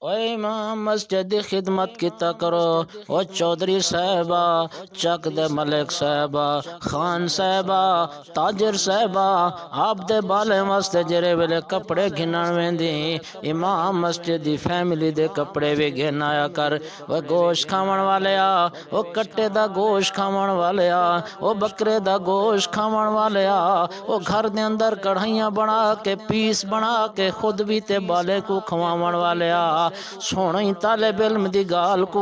اے امام مسجد دی خدمت کیتا کرو، او چودھری صاحبہ، چک دے ملک صاحبہ، خان صاحبہ، تاجر صاحبہ، آپ دے بالے واسطے جرے ویلے کپڑے گھنن ویندی، امام مسجد دی فیملی دے کپڑے بھی گھن آیا کر۔ وہ گوشت کھاون والیا، او کٹے دا گوشت کھاون والیا، او بکرے دا گوشت کھاون والیا، او گھر دے اندر کڑھائیاں بنا کے پیس بنا کے خود بھی تے بالے کو کھواون والیا، سونے طالب علم دی گال کو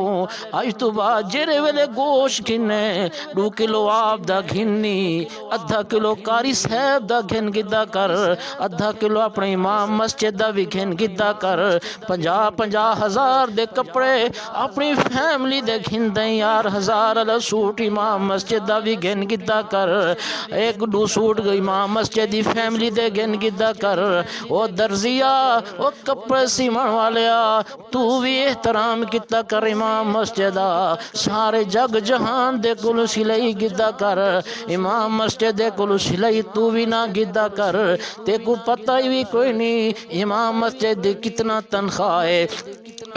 اج تو بعد جرے ویلے گوشت گھنے 2 کلو آپ دا گھنی، ادھا کلو کاری صاحب دا گھن گدا کر، ادھا کلو اپنے امام مسجد دا بھی گھن گدا کر، 50,000 دے کپڑے اپنی فیملی دے گھن دیں یار، 1000 والا سوٹ امام مسجد دا بھی گھن گدا کر، 1-2 سوٹ امام مسجد دی فیملی دے گھن گدا کر۔ او درزیا، او کپڑے سیون والیا، تو بھی احترام کیتا کر امام مسجد دا، سارے جگ جہان دے کلو سلائی گدا کر، امام مسجد دے کلو سلائی تو بھی نہ گدا کر، تے کو پتہ ہی کوئی نہیں امام مسجد دی کتنا تنخواہ ہے،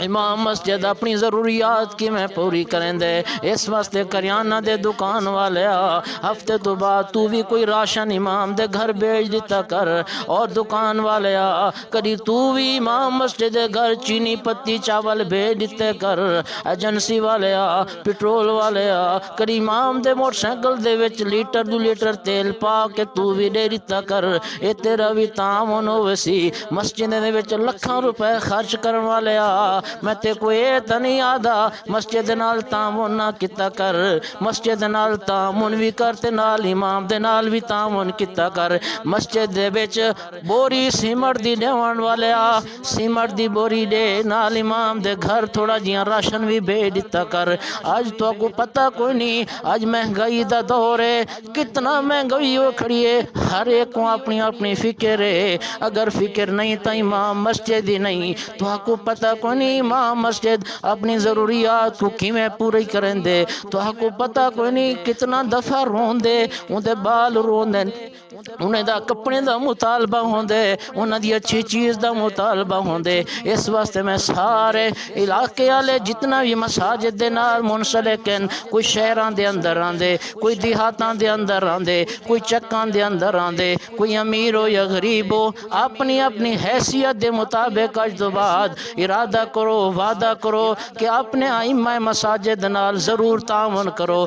امام مسجد اپنی ضروریات کی میں پوری کریں دے، اس واسطے کریانہ دے دکان والیا ہفتے تو بعد تو بھی کوئی راشن امام دے گھر بیچ دیتا کر، اور دکان والیا کدی تو بھی امام مسجد دے گھر چینی پتی چاول بیچ دیتے کر، ایجنسی والیا پٹرول والیا کدی امام دے موٹر سائیکل دے وچ لیٹر 2 لیٹر تیل پا کے تو بھی دے دیتا کر، اے تیرا بھی تعاون ہوئے سی۔ مسجد دے وچ لکھاں روپے خرچ کرن والیا میں تے کوئی اے تا نہیں آدھا مسجد نال تعاون نہ کیتا کر، مسجد نال تعاون بھی کرتے نال امام دے نال بھی تعاون کیتا کر، مسجد دے وچ بوری سیمٹ دی دیون والیا سیمٹ دی بوری دے نال امام دے گھر تھوڑا جیاں راشن بھی بھیج دیتا کر۔ آج تو کو پتہ کوئی نہیں آج مہنگائی دا دور ہے، کتنا مہنگائی ہو کھڑی ہے، ہر ایک کو اپنی اپنی فکر ہے، اگر فکر نہیں تا امام مسجد ہی نہیں، تو کو پتہ کوئی نہیں امام مسجد اپنی ضروریات کو کیویں پوری کریں دے، تو کو پتہ کوئی نہیں کتنا دفعہ رون دے ان دے بال رون دے، انہیں دا کپڑے دا مطالبہ ہوندے، انہیں دی اچھی چیز دا مطالبہ ہوندے۔ اس واسطے میں سارے علاقے والے جتنا بھی مساجد دے نال منسلک ہیں، کوئی شہراں دے اندر آندے، کوئی دیہاتاں دے اندر آندے، کوئی چکاں دے اندر آندے، کوئی امیر ہو یا غریب ہو، اپنی اپنی حیثیت دے مطابق اج تو بعد ارادہ کرو، وعدہ کرو کہ اپنے ائمہ مساجد نال ضرور تعاون کرو۔